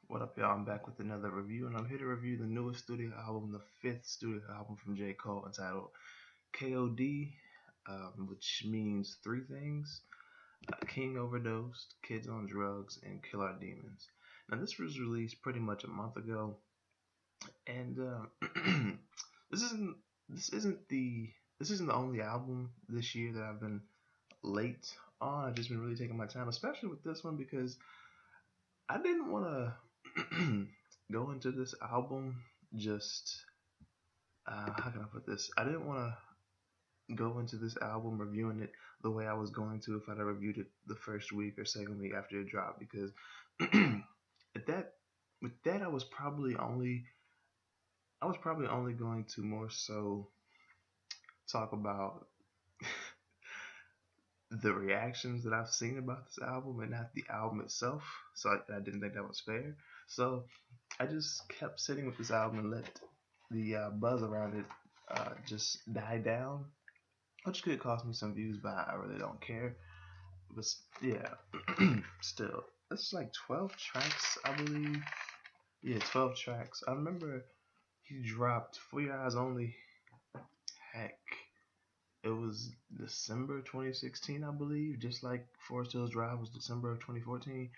What up, y'all? I'm back with another review, and I'm here to review the newest studio album, the fifth studio album from J. Cole, entitled KOD, which means three things: King Overdosed, Kids on Drugs, and Kill Our Demons. Now, this was released pretty much a month ago, and this isn't this isn't the this isn't the only album this year that I've been late on. I've just been really taking my time, especially with this one, because I didn't want to go into this album just how can I put this? I didn't want to go into this album reviewing it the way I was going to if I'd have reviewed it the first week or second week after it dropped, because at that with that I was probably only going to more so talk about the reactions that I've seen about this album and not the album itself. So I didn't think that was fair. So I just kept sitting with this album and let the buzz around it just die down, which could cost me some views, but I really don't care. But yeah, still, it's like 12 tracks, I believe. Yeah, 12 tracks. I remember he dropped For Your Eyes Only. Heck, it was December 2016, I believe, just like Forest Hills Drive was December of 2014.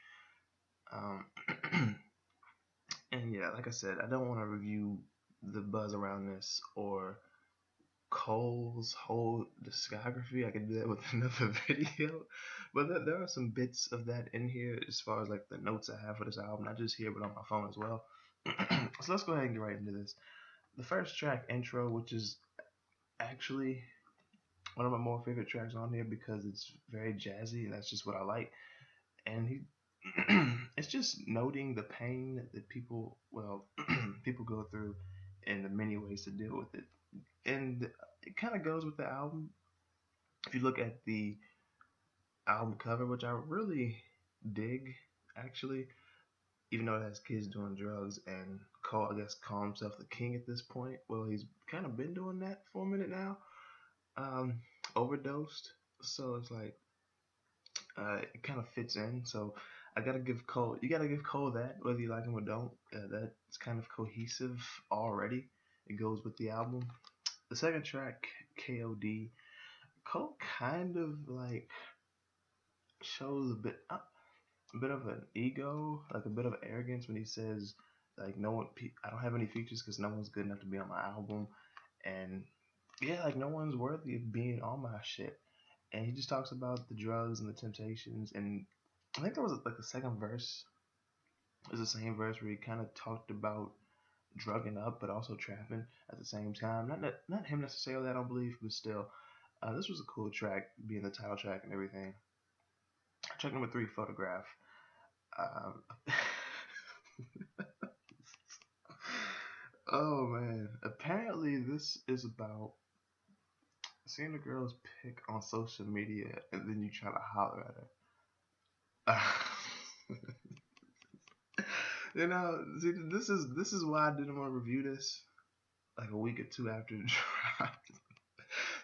Um, and yeah, like I said, I don't want to review the buzz around this or Cole's whole discography. I could do that with another video, but there are some bits of that in here as far as like the notes I have for this album, not just here but on my phone as well. So let's go ahead and get right into this. The first track, Intro, which is actually one of my more favorite tracks on here because it's very jazzy and that's just what I like. And he, it's just noting the pain that people, well, people go through and the many ways to deal with it. And it kind of goes with the album. If you look at the album cover, which I really dig, actually, even though it has kids doing drugs and Cole, I guess, call himself the king at this point. Well, he's kind of been doing that for a minute now. Um, Overdosed, so it's like it kind of fits in. So I gotta give Cole, you gotta give Cole that, whether you like him or don't. That's kind of cohesive already. It goes with the album. The second track, KOD, Cole kind of like shows a bit of an ego, like a bit of arrogance when he says like no one, I don't have any features because no one's good enough to be on my album, and yeah, like no one's worthy of being on my shit. And he just talks about the drugs and the temptations, and I think there was like the second verse is the same verse where he kind of talked about drugging up but also trapping at the same time. Not him necessarily, I don't believe, but still, this was a cool track, being the title track and everything. Track number three, Photograph. Um, oh man, apparently this is about seeing a girl's pic on social media and then you try to holler at her. You know, see, this is why I didn't want to review this like a week or two after it dropped.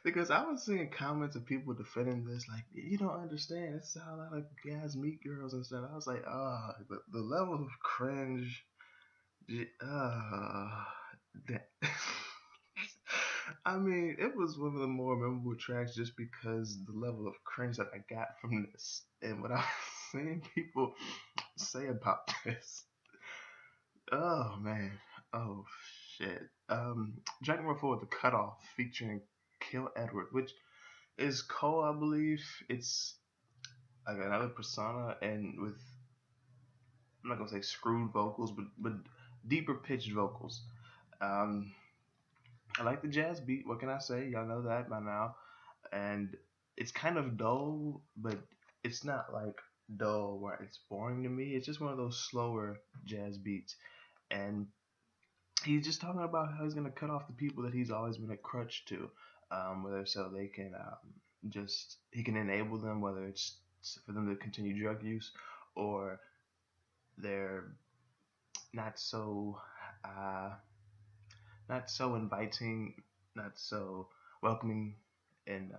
Because I was seeing comments of people defending this, like, you don't understand. This is how a lot of guys meet girls and stuff. I was like, oh, the level of cringe. Uh, that. I mean, it was one of the more memorable tracks just because the level of cringe that I got from this and what I was seeing people say about this. Oh man. Oh shit. Track number four, The Cutoff, featuring Kill Edward, which is Cole, I believe. It's like another persona and with, I'm not gonna say screwed vocals, but deeper pitched vocals. Um, I like the jazz beat. What can I say? Y'all know that by now. And it's kind of dull, but it's not like dull where it's boring to me. It's just one of those slower jazz beats. And he's just talking about how he's gonna cut off the people that he's always been a crutch to, whether so they can just he can enable them, whether it's for them to continue drug use or they're not so uh, not so inviting, not so welcoming, and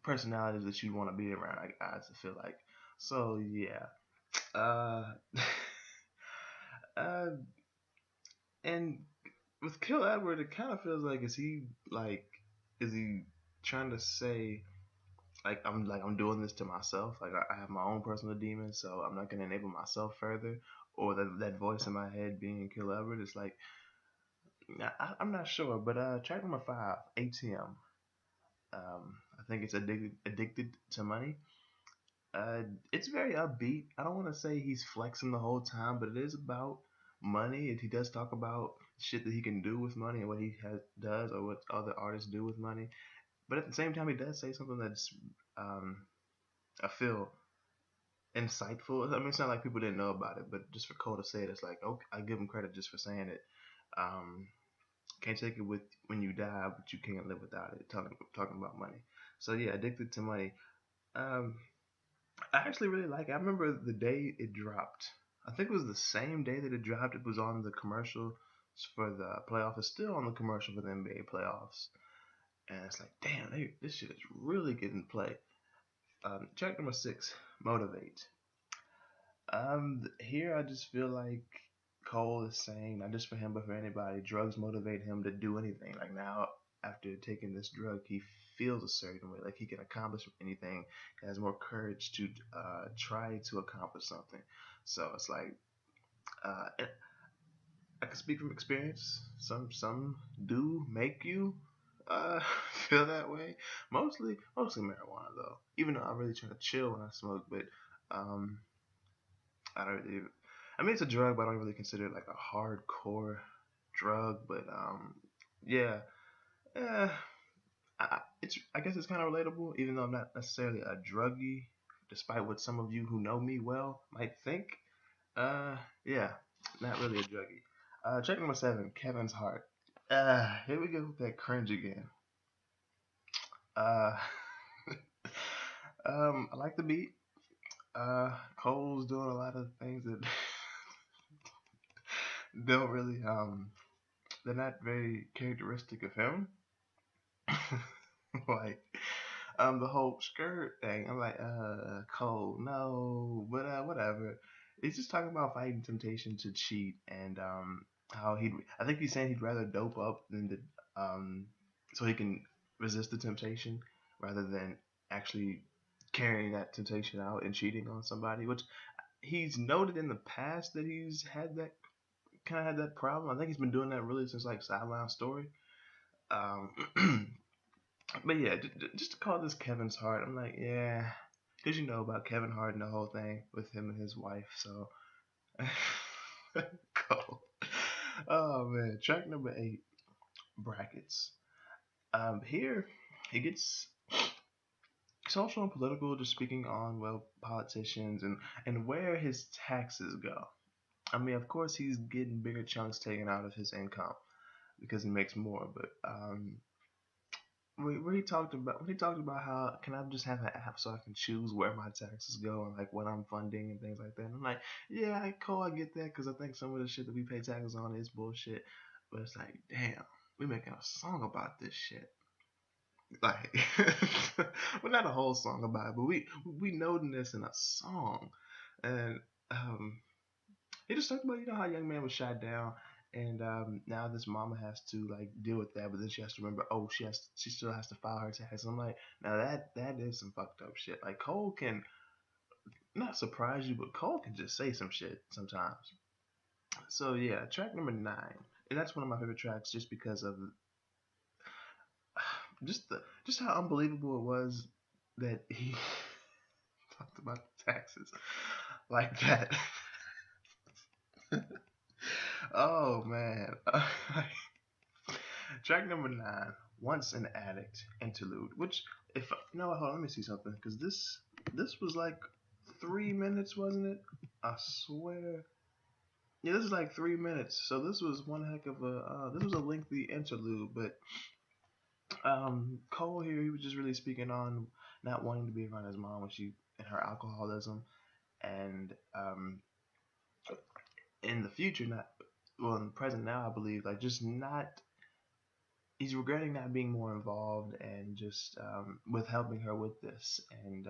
personalities that you want to be around. I feel like so yeah. Uh, Uh, and with Kill Edward, it kind of feels like is he trying to say like I'm doing this to myself? Like I have my own personal demons, so I'm not gonna enable myself further. Or that voice in my head being Kill Edward is like I'm not sure. But track number 5, ATM. I think it's addicted to money. Uh, it's very upbeat. I don't want to say he's flexing the whole time, but it is about money. And he does talk about shit that he can do with money and what does or what other artists do with money. But at the same time, he does say something that's I feel insightful. I mean, it's not like people didn't know about it, but just for Cole to say it, it's like okay, I give him credit just for saying it. Um, can't take it with when you die, but you can't live without it. Talking about money. So yeah, addicted to money. Um, I actually really like it. I remember the day it dropped. I think it was the same day that it dropped. It was on the commercial for the playoffs. It's still on the commercial for the NBA playoffs. And it's like, damn, this shit is really getting play. Track number 6, Motivate. Here I just feel like Cole is saying, not just for him, but for anybody, drugs motivate him to do anything. Like now, after taking this drug, he feels a certain way, like he can accomplish anything. He has more courage to try to accomplish something. So it's like, uh, I can speak from experience. Some do make you uh, feel that way. Mostly marijuana though. Even though I really try to chill when I smoke, but um, I don't really. I mean, it's a drug, but I don't really consider it like a hardcore drug. But yeah, eh, I guess it's kind of relatable, even though I'm not necessarily a druggie, despite what some of you who know me well might think. Uh, yeah, not really a druggie. Check number 7, Kevin's Heart. Here we go with that cringe again. Uh, I like the beat. Cole's doing a lot of things that don't really they're not very characteristic of him. like the whole skirt thing. I'm like, Cole, no, but whatever. He's just talking about fighting temptation to cheat and how I think he's saying he'd rather dope up than so he can resist the temptation rather than actually carrying that temptation out and cheating on somebody, which he's noted in the past that he's had that kind of had that problem. I think he's been doing that really since like Sideline Story. Um, but yeah, just to call this Kevin's Heart, I'm like, yeah, because you know about Kevin Hart and the whole thing with him and his wife. So, cool. Oh man, track number 8, brackets. Here he gets social and political, just speaking on politicians and where his taxes go. I mean, of course, he's getting bigger chunks taken out of his income because he makes more. But when he talked about how can I just have an app so I can choose where my taxes go and like what I'm funding and things like that. And I'm like, yeah, cool, I get that because I think some of the shit that we pay taxes on is bullshit. But it's like, damn, we making a song about this shit. Like, well, not a whole song about it, but we noting this in a song, and he just talked about how a young man was shot down, and now this mama has to like deal with that, but then she has to remember, oh, she still has to file her taxes. I'm like, now that is some fucked up shit. Like Cole can not surprise you, but Cole can just say some shit sometimes. So yeah, track number 9, and that's one of my favorite tracks just because of just how unbelievable it was that he talked about the taxes like that. Oh man. Track number 9, Once an Addict interlude. Which, if you know what, hold on, let me see something, because this was like 3 minutes, wasn't it? I swear. Yeah, this is like 3 minutes. So this was one heck of a this was a lengthy interlude, but Cole here, he was just really speaking on not wanting to be around his mom when she and her alcoholism, and in the future, not well, in the present now, I believe, like just not. He's regretting not being more involved and just with helping her with this, and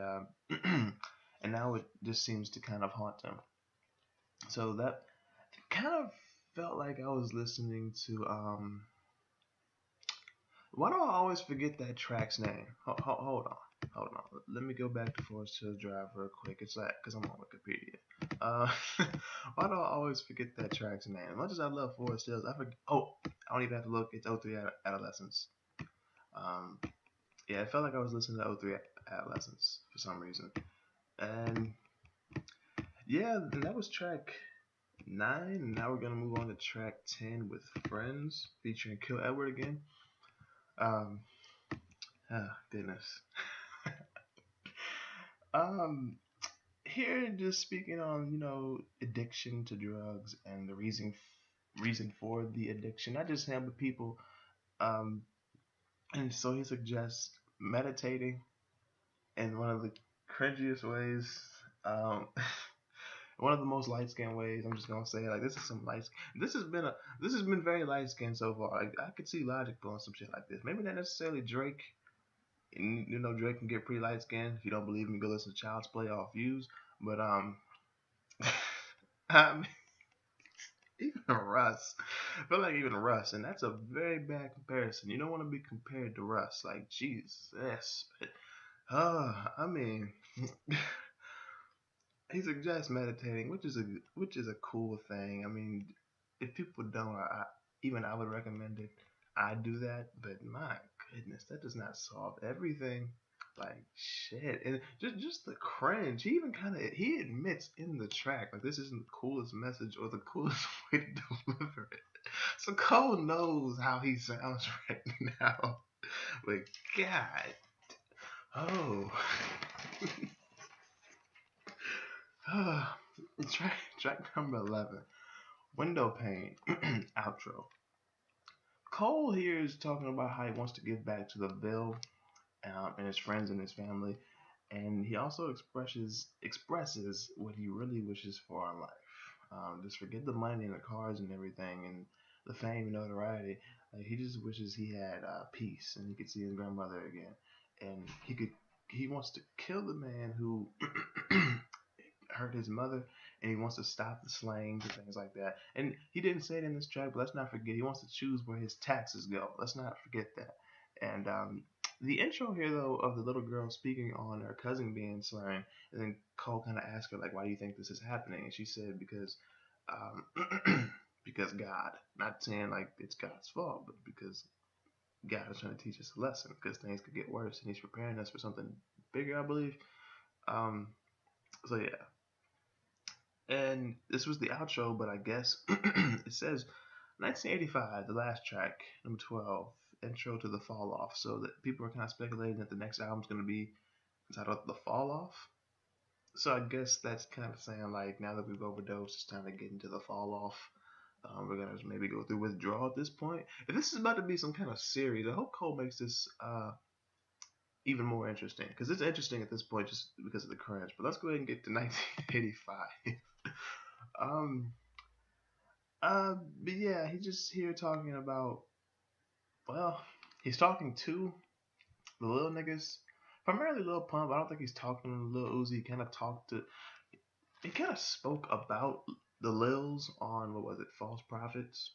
and now it just seems to kind of haunt him. So that kind of felt like I was listening to why do I always forget that track's name? Hold on. Let me go back to Forest Hills Drive real quick. It's like because I'm on Wikipedia. Uh, why do I always forget that track's name? As much as I love Forest Hills, I forget. Oh, I don't even have to look. It's '03 Adolescence. Um, yeah, it felt like I was listening to '03 Adolescence for some reason, and yeah, that was track 9. And now we're gonna move on to track 10 with Friends featuring Kill Edward again. Um, oh goodness. um, Here just speaking on addiction to drugs and the reason for the addiction, not just him but people. Um, and so he suggests meditating in one of the cringiest ways. Um, one of the most light skinned ways. I'm just gonna say like this is some light. This has been very light skinned so far. Like, I could see Logic doing some shit like this. Maybe not necessarily Drake. And, Drake can get pretty light skinned. If you don't believe me, go listen to Child's Play off Views. But I mean, even Russ, I feel like even Russ, and that's a very bad comparison. You don't want to be compared to Russ. Like Jesus, I mean, he suggests meditating, which is a cool thing. I mean, if people don't, even I would recommend it. I do that, but my goodness, that does not solve everything. Like shit, and just the cringe. He even he admits in the track like this isn't the coolest message or the coolest way to deliver it. So Cole knows how he sounds right now. But God, oh. Track number 11, Windowpane, outro. Cole here is talking about how he wants to give back to the Ville and his friends and his family, and he also expresses what he really wishes for in life. Just forget the money and the cars and everything and the fame and notoriety. Like he just wishes he had peace and he could see his grandmother again, and he wants to kill the man who hurt his mother, and he wants to stop the slangs and things like that. And he didn't say it in this track, but let's not forget he wants to choose where his taxes go. Let's not forget that. And the intro here, though, of the little girl speaking on her cousin being slain, and then Cole kind of asked her like, "Why do you think this is happening?" And she said, "Because, because God." Not saying like it's God's fault, but because God is trying to teach us a lesson. Because things could get worse, and He's preparing us for something bigger, I believe. Um, so yeah, and this was the outro, but I guess it says 1985, the last track, number 12, intro to the Fall Off. So that people are kind of speculating that the next album's going to be entitled The Fall Off. So I guess that's kind of saying like now that we've overdosed, it's time to get into the fall off. We're gonna maybe go through withdrawal at this point. If this is about to be some kind of series, I hope Cole makes this even more interesting because it's interesting at this point just because of the crunch. But let's go ahead and get to 1985. um, but yeah, he's just here talking about. Well, he's talking to the little niggas, primarily Lil Pump. I don't think he's talking to Lil Uzi. He kind of spoke about the Lils on what was it, False Prophets,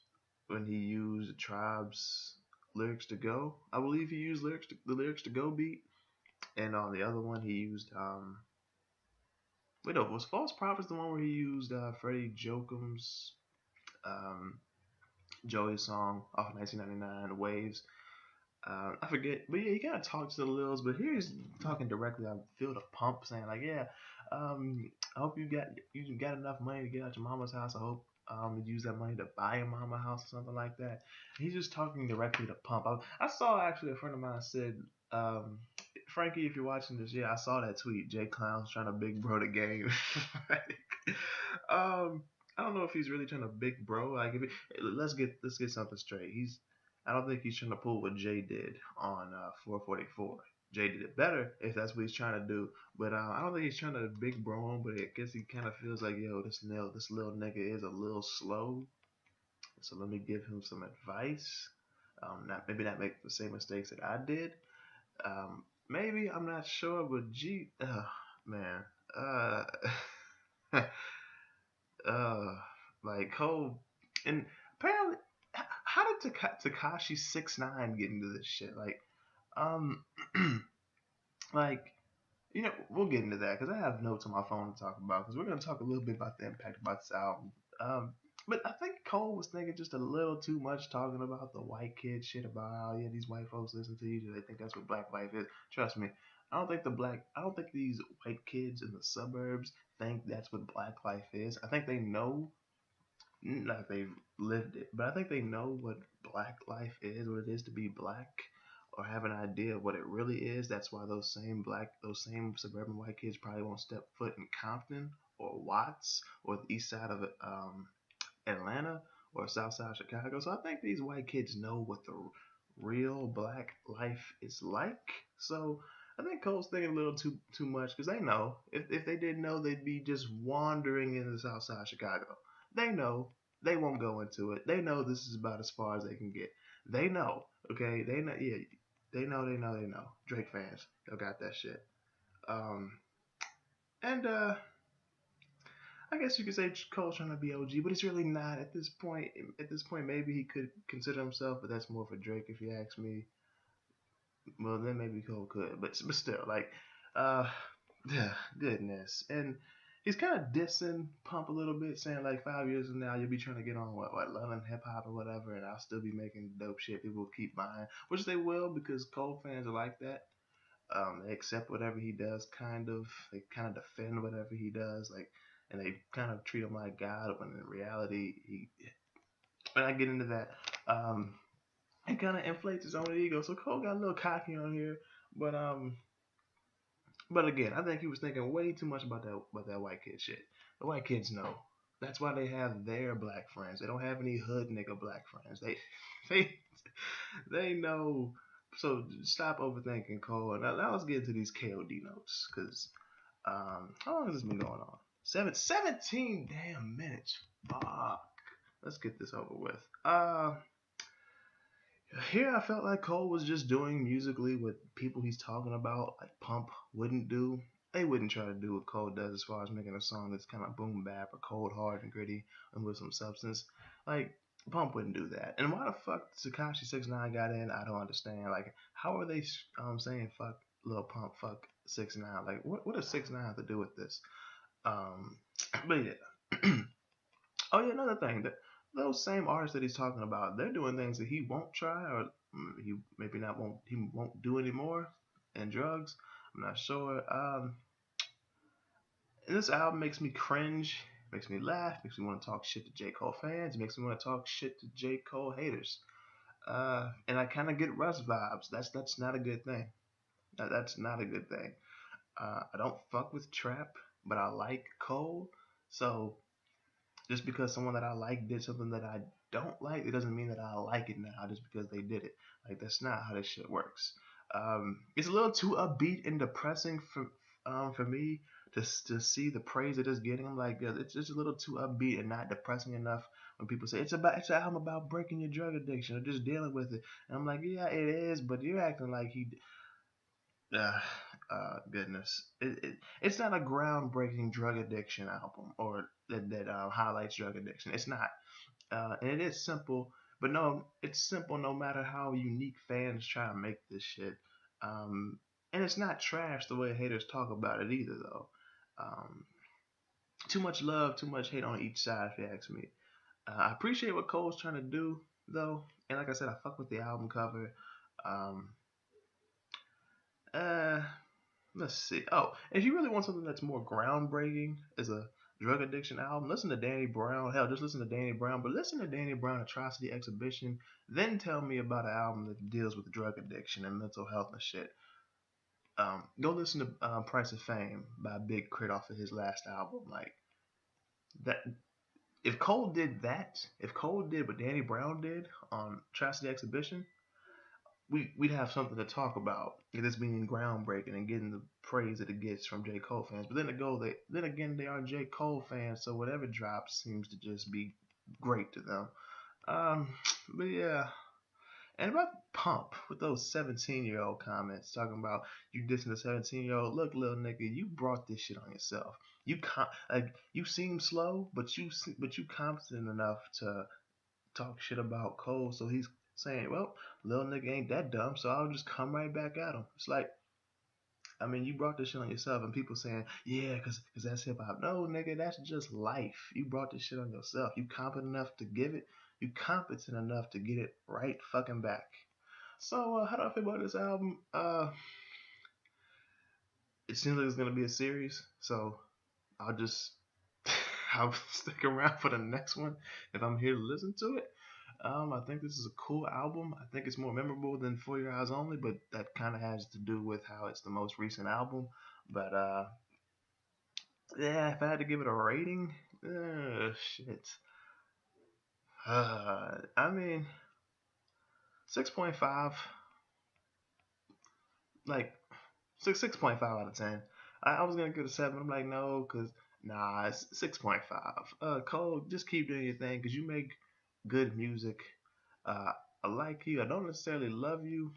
when he used the Tribe's lyrics to go. I believe he used the lyrics to go beat, and on the other one he used wait, no, was False Prophets the one where he used Freddie Jocum's um Joey's song off 1999 Waves? I forget, but yeah, he kind of talks to the Lils, but here he's talking directly. I feel the Pump saying like, yeah, I hope you got enough money to get out your mama's house. I hope you use that money to buy your mama house or something like that. He's just talking directly to Pump. I saw actually a friend of mine said, Frankie, if you're watching this, yeah, I saw that tweet. Jay Clown's trying to big bro the game. I don't know if he's really trying to big bro. Like, let's get something straight. I don't think he's trying to pull what Jay did on 444. Jay did it better if that's what he's trying to do, but I don't think he's trying to big bro him. But I guess he kind of feels like, yo, this little nigga is a little slow, so let me give him some advice. Maybe not make the same mistakes that I did. Maybe I'm not sure, but man, uh, uh, Like Cole, and apparently, how did Takashi 6ix9ine get into this shit? Um, like we'll get into that because I have notes on my phone to talk about because we're gonna talk a little bit about the impact about this album. But I think Cole was thinking just a little too much talking about the white kid shit about how these white folks listen to you. They think that's what black life is. Trust me, I don't think these white kids in the suburbs think that's what black life is. I think they know, like they've lived it, but I think they know what black life is, what it is to be black, or have an idea of what it really is. That's why those same suburban white kids probably won't step foot in Compton or Watts or the east side of Atlanta or south side of Chicago. So I think these white kids know what the real black life is like. So I think Cole's thinking a little too much because they know if they didn't know they'd be just wandering in the south side of Chicago. They know they won't go into it. They know this is about as far as they can get. They know, okay? They know, yeah. They know. Drake fans, y'all got that shit. Um, and I guess you could say Cole's trying to be OG, but it's really not at this point. At this point, maybe he could consider himself, but that's more for Drake, if you ask me. Well, then maybe Cole could, but still, like, uh, yeah, goodness. And he's kind of dissing Pump a little bit, saying like 5 years from now you'll be trying to get on what Love and Hip Hop or whatever, and I'll still be making dope shit. People will keep buying, which they will because Cole fans are like that. They accept whatever he does, kind of. They kind of defend whatever he does, like, and they kind of treat him like God. When in reality, when I get into that, he kind of inflates his own ego. So Cole got a little cocky on here, but but again, I think he was thinking way too much about that white kid shit. The white kids know. That's why they have their black friends. They don't have any hood nigga black friends. They they know. So stop overthinking Cole. And now let's get into these KOD notes, because how long has this been going on? 17 damn minutes. Fuck. Let's get this over with. Here I felt like Cole was just doing musically what people he's talking about, like Pump, wouldn't do. They wouldn't try to do what Cole does as far as making a song that's kind of boom bap or cold hard and gritty and with some substance. Like Pump wouldn't do that. And why the fuck Tekashi 6ix9ine got in? I don't understand. Like how are they saying fuck Lil Pump, fuck 6ix9ine? Like what does 6ix9ine have to do with this? Um, but yeah. Oh yeah, another thing that those same artists that he's talking about, they're doing things that he won't try or he maybe not won't he won't do anymore, and drugs. I'm not sure. And this album makes me cringe, makes me laugh, makes me want to talk shit to J. Cole fans, makes me want to talk shit to J. Cole haters. And I kind of get Russ vibes. That's not a good thing. That's not a good thing. I don't fuck with trap, but I like Cole, so just because someone that I like did something that I don't like, it doesn't mean that I like it now just because they did it. Like that's not how this shit works. It's a little too upbeat and depressing for me to see the praise it is getting. I'm like, yeah, it's just a little too upbeat and not depressing enough. When people say it's an album about breaking your drug addiction or just dealing with it, and I'm like, yeah, it is, but you're acting like he uh, goodness. It's not a groundbreaking drug addiction album or that highlights drug addiction. It's not. And it is simple, but no, it's simple no matter how unique fans try to make this shit. And it's not trash the way haters talk about it either, though. Um, too much love, too much hate on each side, if you ask me. I appreciate what Cole's trying to do, though. And like I said, I fuck with the album cover. Um, uh, Let's see. Oh, if you really want something that's more groundbreaking as a drug addiction album, listen to Danny Brown. Hell, just listen to Danny Brown, but listen to Danny Brown Atrocity Exhibition. Then tell me about an album that deals with drug addiction and mental health and shit. Go listen to Price of Fame by Big Crit off of his last album. Like that. If Cole did that, if Cole did what Danny Brown did on Atrocity Exhibition, we'd have something to talk about. This being groundbreaking and getting the praise that it gets from J. Cole fans. But then again they are J. Cole fans, so whatever drops seems to just be great to them. Um, but yeah. And about Pump with those 17-year-old comments talking about you dissing a 17-year-old. Look, little nigga, you brought this shit on yourself. You seem slow, but you confident enough to talk shit about Cole. So he's saying, well, little nigga ain't that dumb, so I'll just come right back at him. It's like, I mean, you brought this shit on yourself, and people saying, yeah, cause that's hip hop. No, nigga, that's just life. You brought this shit on yourself. You competent enough to give it. You competent enough to get it right fucking back. So, how do I feel about this album? It seems like it's gonna be a series, so I'll just I'll stick around for the next one if I'm here to listen to it. I think this is a cool album. I think it's more memorable than For Your Eyes Only, but that kind of has to do with how it's the most recent album. But yeah, if I had to give it a rating, shit. I mean, 6.5, like 6.5 out of 10. I was gonna give it a 7. I'm like, no, cause nah, it's 6.5. Cole, just keep doing your thing, cause you make good music. Uh, I like you. I don't necessarily love you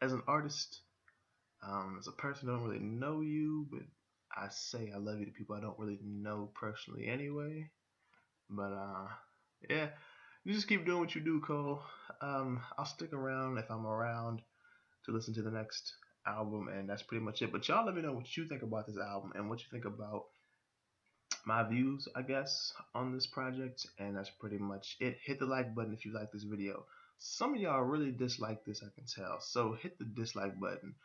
as an artist. As a person, I don't really know you, but I say I love you to people I don't really know personally anyway. But yeah, you just keep doing what you do, Cole. I'll stick around if I'm around to listen to the next album, and that's pretty much it. But y'all let me know what you think about this album and what you think about my views, I guess, on this project. And that's pretty much it. Hit the like button if you like this video. Some of y'all really dislike this, I can tell. So hit the dislike button.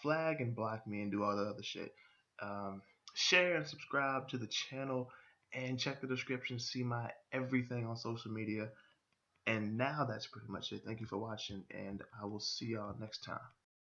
Flag and block me and do all the other shit. Um, Share and subscribe to the channel and check the description, see my everything on social media. And now that's pretty much it. Thank you for watching, and I will see y'all next time.